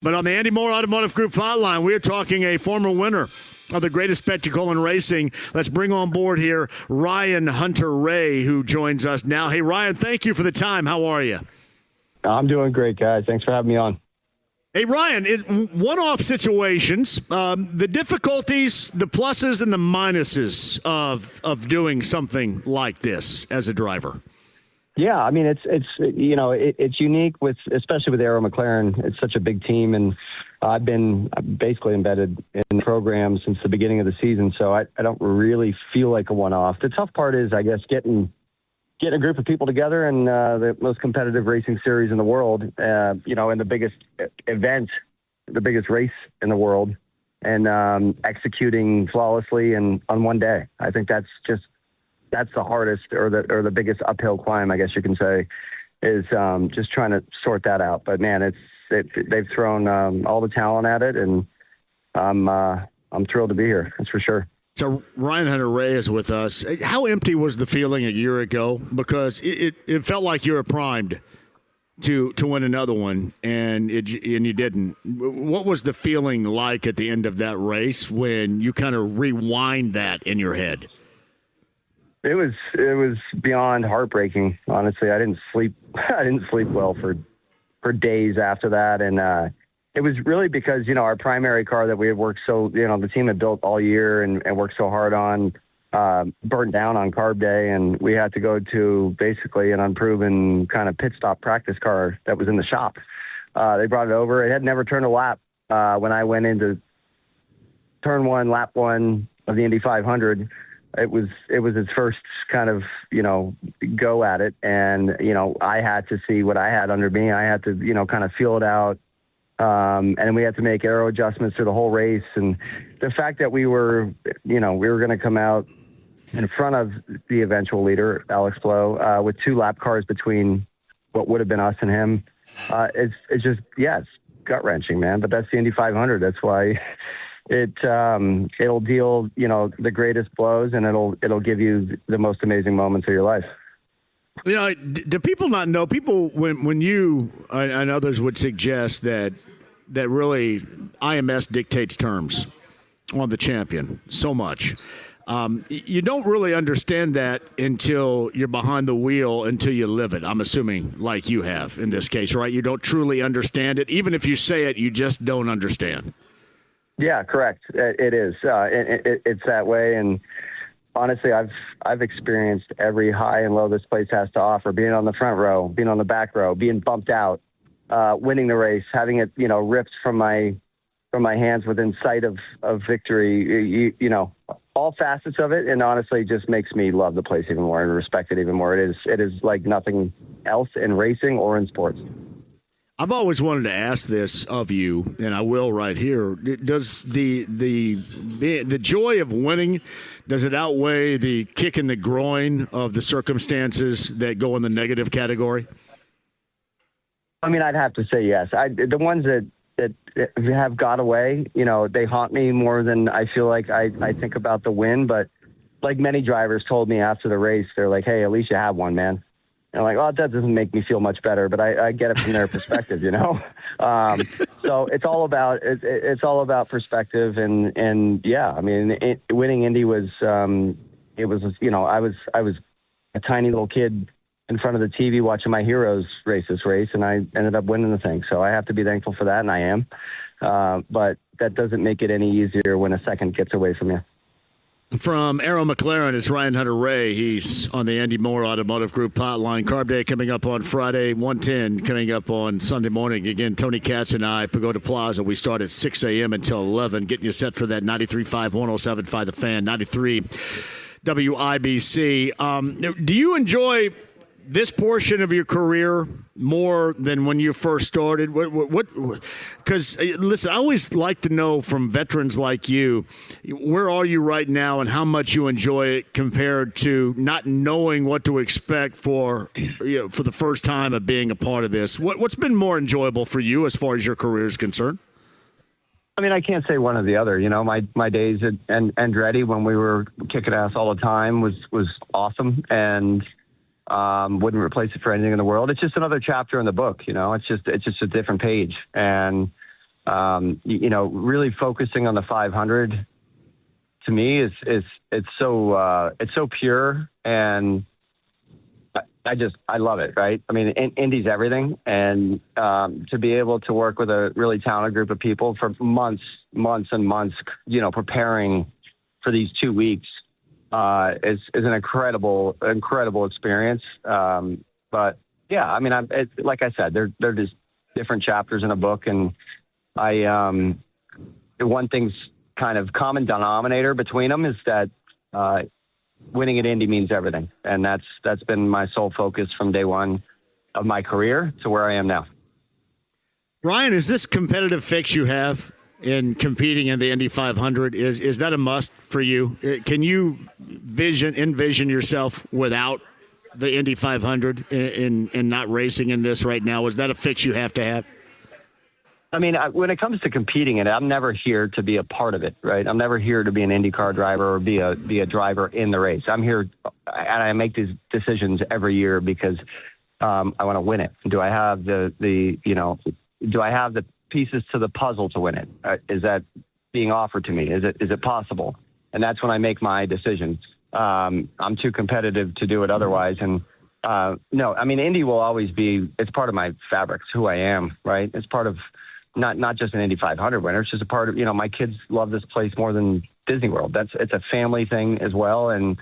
But on the Andy Moore Automotive Group hotline, we're talking a former winner of the greatest spectacle in racing. Let's bring on board here Ryan Hunter-Reay, who joins us now. Hey, Ryan, thank you for the time. How are you? I'm doing great, guys. Thanks for having me on. Hey, Ryan, one-off situations, the difficulties, the pluses and the minuses of doing something like this as a driver. Yeah, I mean, it's unique with, especially with Arrow McLaren. It's such a big team, and I've been basically embedded in the program since the beginning of the season, so I don't really feel like a one-off. The tough part is, I guess, getting a group of people together in the most competitive racing series in the world, in the biggest event, the biggest race in the world, and executing flawlessly and on one day. I think that's the hardest or the biggest uphill climb, I guess you can say, is just trying to sort that out. But man, they've thrown all the talent at it, and I'm thrilled to be here. That's for sure. So Ryan Hunter-Reay is with us. How empty was the feeling a year ago? Because it felt like you were primed to win another one, and you didn't. What was the feeling like at the end of that race when you kind of rewind that in your head? It was beyond heartbreaking. Honestly, I didn't sleep well for days after that, and it was really because our primary car that we had worked the team had built all year and worked so hard on burnt down on carb day, and we had to go to basically an unproven kind of pit stop practice car that was in the shop. They brought it over. It had never turned a lap when I went into turn one, lap one of the Indy 500. It was its first kind of, go at it. And, I had to see what I had under me. I had to, kind of feel it out. And we had to make aero adjustments through the whole race. And the fact that we were going to come out in front of the eventual leader, Alex Blow, with two lap cars between what would have been us and him, it's just, it's gut wrenching, man. But that's the Indy 500. That's why it'll deal, the greatest blows, and it'll give you the most amazing moments of your life. Do people not know? People, when you and others would suggest that really IMS dictates terms on the champion so much. You don't really understand that until you're behind the wheel, until you live it. I'm assuming, like you have in this case, right? You don't truly understand it. Even if you say it, you just don't understand. Yeah, correct. It is. It's that way. And honestly, I've experienced every high and low this place has to offer, being on the front row, being on the back row, being bumped out, winning the race, having it, ripped from my hands within sight of victory, all facets of it. And honestly, just makes me love the place even more and respect it even more. It is like nothing else in racing or in sports. I've always wanted to ask this of you, and I will right here. Does the joy of winning, does it outweigh the kick in the groin of the circumstances that go in the negative category? I mean, I'd have to say yes. The ones that have got away, they haunt me more than I feel like I think about the win. But like many drivers told me after the race, they're like, hey, at least you have one, man. And I'm like, oh, that doesn't make me feel much better, but I get it from their perspective, So it's all about perspective, and yeah, I mean, winning Indy was I was a tiny little kid in front of the TV watching my heroes race this race, and I ended up winning the thing. So I have to be thankful for that, and I am. But that doesn't make it any easier when a second gets away from you. From Arrow McLaren, it's Ryan Hunter-Reay. He's on the Andy Moore Automotive Group hotline. Carb Day coming up on Friday, 1:10 coming up on Sunday morning. Again, Tony Katz and I, Pagoda Plaza. We start at 6 a.m. until 11, getting you set for that 93.5, 107.5 The Fan, 93 WIBC. Do you enjoy this portion of your career more than when you first started? Because listen, I always like to know from veterans like you, where are you right now and how much you enjoy it compared to not knowing what to expect for the first time of being a part of this. What's been more enjoyable for you as far as your career is concerned? I mean, I can't say one or the other. My days at Andretti when we were kicking ass all the time was awesome, and wouldn't replace it for anything in the world. It's just another chapter in the book. It's just a different page. And Really focusing on the 500 to me is it's so pure, and I love it. Right. I mean, Indy's everything. And to be able to work with a really talented group of people for months and months, preparing for these 2 weeks is an incredible experience. But yeah, I mean, like I said, they're just different chapters in a book. And one thing's kind of common denominator between them is that winning at Indy means everything. And that's been my sole focus from day one of my career to where I am now. Ryan, is this competitive fix you have in competing in the Indy 500, is that a must for you? Can you envision yourself without the Indy 500 and not racing in this right now? Is that a fix you have to have? I mean, when it comes to competing in it, I'm never here to be a part of it, right? I'm never here to be an IndyCar driver or be a driver in the race. I'm here, and I make these decisions every year because I want to win it. Do I have do I have the pieces to the puzzle to win it? Is that being offered to me? Is it possible? And that's when I make my decisions. I'm too competitive to do it otherwise. And no, I mean, Indy will always be, it's part of my fabric. It's who I am, right? It's part of not just an Indy 500 winner. It's just a part of, my kids love this place more than Disney World. It's a family thing as well. And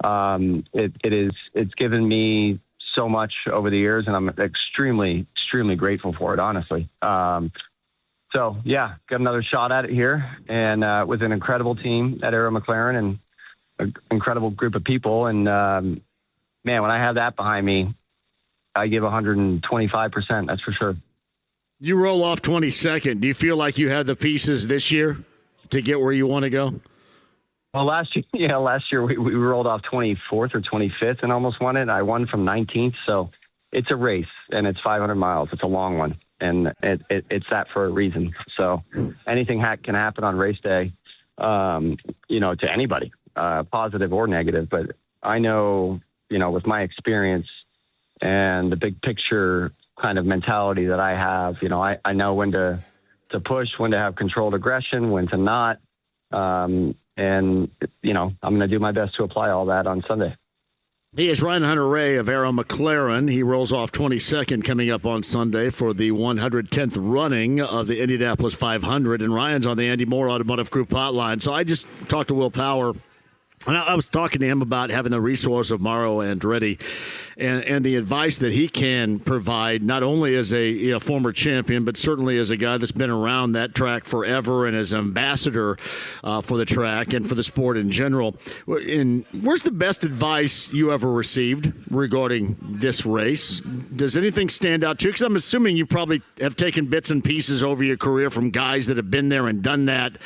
it's given me so much over the years, and I'm extremely, extremely grateful for it, honestly. So yeah, got another shot at it here, and with an incredible team at Aero McLaren and an incredible group of people. And man, when I have that behind me, I give 125%. That's for sure. You roll off 22nd. Do you feel like you have the pieces this year to get where you want to go? Well, last year we rolled off 24th or 25th and almost won it. I won from 19th. So it's a race, and it's 500 miles. It's a long one, and it's that for a reason. So anything can happen on race day, to anybody, positive or negative. But I know, with my experience and the big picture kind of mentality that I have, I know when to push, when to have controlled aggression, when to not. And, I'm going to do my best to apply all that on Sunday. He is Ryan Hunter-Reay of Aero McLaren. He rolls off 22nd coming up on Sunday for the 110th running of the Indianapolis 500. And Ryan's on the Andy Moore Automotive Group hotline. So I just talked to Will Power, and I was talking to him about having the resource of Mauro Andretti and the advice that he can provide, not only as a former champion, but certainly as a guy that's been around that track forever and as ambassador for the track and for the sport in general. And where's the best advice you ever received regarding this race? Does anything stand out to you? Because I'm assuming you probably have taken bits and pieces over your career from guys that have been there and done that.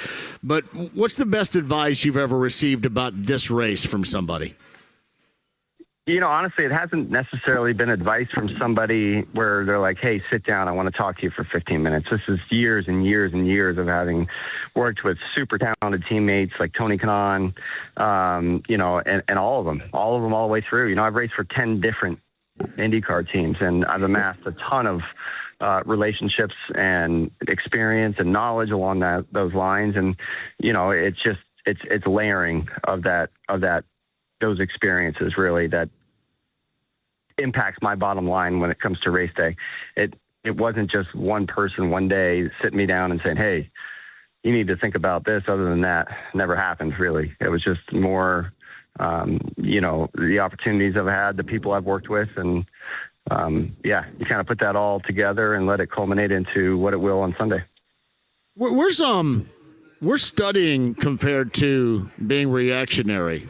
But what's the best advice you've ever received about this race from somebody? Honestly, it hasn't necessarily been advice from somebody where they're like, hey, sit down. I want to talk to you for 15 minutes. This is years and years and years of having worked with super talented teammates like Tony Kanaan, and all of them all the way through. I've raced for 10 different IndyCar teams, and I've amassed a ton of relationships and experience and knowledge along those lines. And, it's layering of those experiences really that impacts my bottom line when it comes to race day. It wasn't just one person one day sitting me down and saying, hey, you need to think about this. Other than that, never happened really. It was just more, the opportunities I've had, the people I've worked with, and you kind of put that all together and let it culminate into what it will on Sunday. We're studying compared to being reactionary.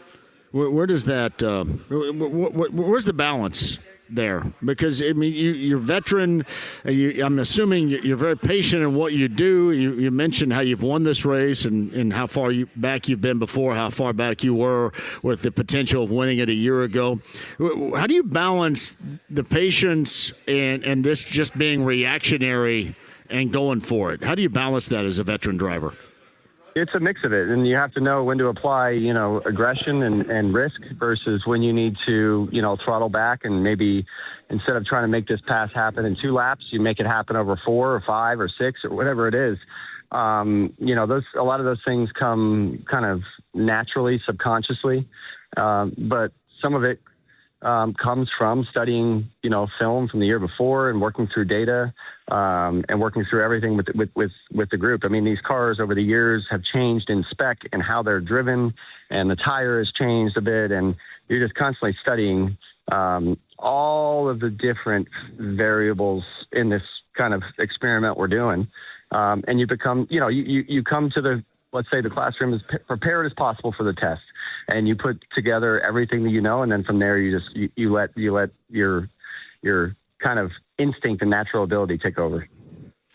Where does that? Where's the balance there? Because I mean, you're veteran. I'm assuming you're very patient in what you do. You mentioned how you've won this race and how far back you've been before, how far back you were with the potential of winning it a year ago. How do you balance the patience and this just being reactionary and going for it? How do you balance that as a veteran driver? It's a mix of it, and you have to know when to apply, aggression and risk versus when you need to, throttle back and maybe instead of trying to make this pass happen in 2 laps, you make it happen over 4 or 5 or 6 or whatever it is. A lot of those things come kind of naturally, subconsciously, but some of it comes from studying, film from the year before and working through data and working through everything with the group. I mean, these cars over the years have changed in spec and how they're driven, and the tire has changed a bit, and you're just constantly studying all of the different variables in this kind of experiment we're doing. And you become, you come to let's say the classroom as prepared as possible for the test, and you put together everything that and then from there you let your kind of instinct and natural ability take over.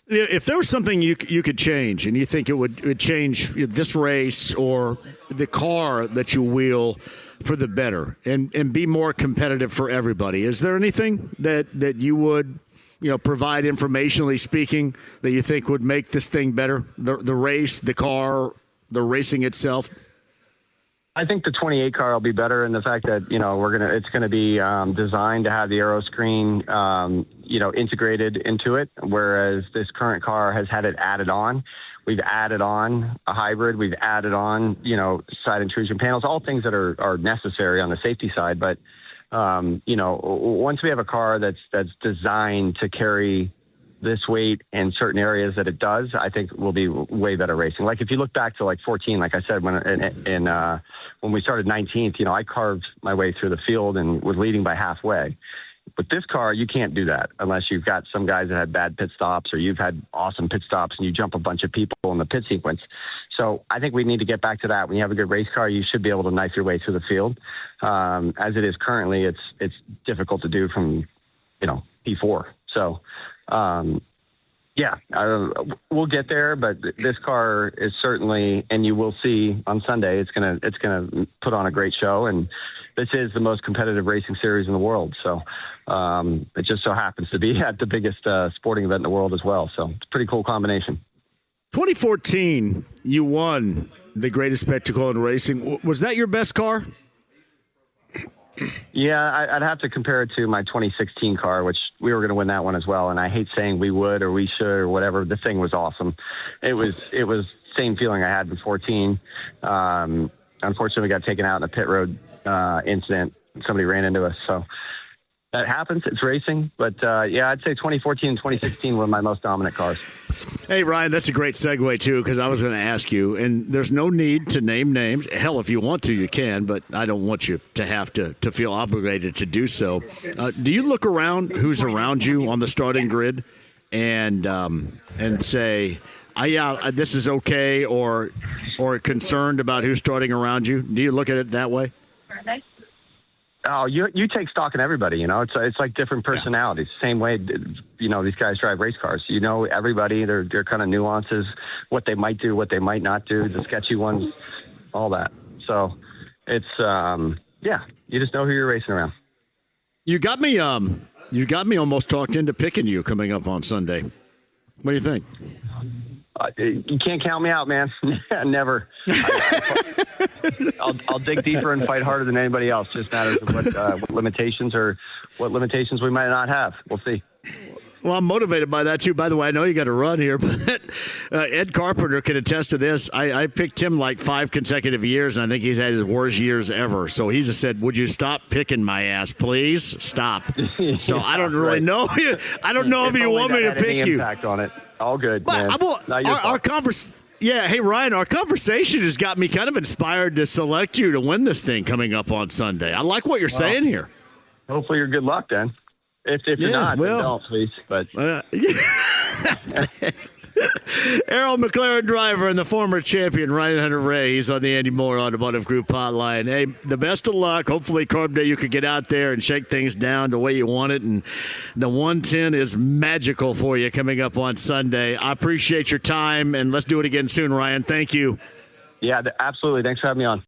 If there was something you could change, and you think it would change this race or the car that you wheel for the better and be more competitive for everybody, is there anything that you would provide informationally speaking that you think would make this thing better? The race, the car, the racing itself? I think the 28 car will be better in the fact that, it's going to be designed to have the aero screen, integrated into it. Whereas this current car has had it added on. We've added on a hybrid. We've added on, side intrusion panels, all things that are necessary on the safety side. But once we have a car that's designed to carry this weight in certain areas that it does, I think will be way better racing. Like if you look back to like 14, like I said, when we started 19th, I carved my way through the field and was leading by halfway. With this car, you can't do that unless you've got some guys that had bad pit stops or you've had awesome pit stops and you jump a bunch of people in the pit sequence. So I think we need to get back to that. When you have a good race car, you should be able to knife your way through the field. As it is currently, it's difficult to do from, P4. So, we'll get there, but this car is certainly, and you will see on Sunday, it's gonna put on a great show, and this is the most competitive racing series in the world. So it just so happens to be at the biggest sporting event in the world as well. So it's a pretty cool combination. 2014, you won the greatest spectacle in racing. Was that your best car? Yeah, I'd have to compare it to my 2016 car, which we were going to win that one as well. And I hate saying we would or we should or whatever. The thing was awesome. It was same feeling I had in 14. Unfortunately, we got taken out in a pit road incident. Somebody ran into us. So that happens. It's racing. But, I'd say 2014 and 2016 were my most dominant cars. Hey, Ryan, that's a great segue, too, because I was going to ask you, and there's no need to name names. Hell, if you want to, you can, but I don't want you to have to feel obligated to do so. Do you look around who's around you on the starting grid and say, this is okay, or concerned about who's starting around you? Do you look at it that way? Oh, you take stock in everybody, it's like different personalities. Same way, these guys drive race cars. Everybody, their kind of nuances, what they might do, what they might not do, the sketchy ones, all that. So it's, you just know who you're racing around. You got me almost talked into picking you coming up on Sunday. What do you think? You can't count me out, man. Never. I'll dig deeper and fight harder than anybody else. Just matters of what limitations we might not have. We'll see. Well, I'm motivated by that, too. By the way, I know you got to run here, but Ed Carpenter can attest to this. I picked him like 5 consecutive years, and I think he's had his worst years ever. So he just said, would you stop picking my ass, please? Stop. So I don't really know. I don't know if you want me to pick you. Impact on it. All good, but man. Our conversation. Yeah, hey, Ryan, our conversation has got me kind of inspired to select you to win this thing coming up on Sunday. I like what you're saying here. Hopefully you're good luck, then. If you're not, then don't, please. But Arrow McLaren driver and the former champion, Ryan Hunter-Reay. He's on the Andy Moore Automotive Group hotline. Hey, the best of luck. Hopefully, Carb Day, you could get out there and shake things down the way you want it. And the 110 is magical for you coming up on Sunday. I appreciate your time, and let's do it again soon, Ryan. Thank you. Yeah, absolutely. Thanks for having me on.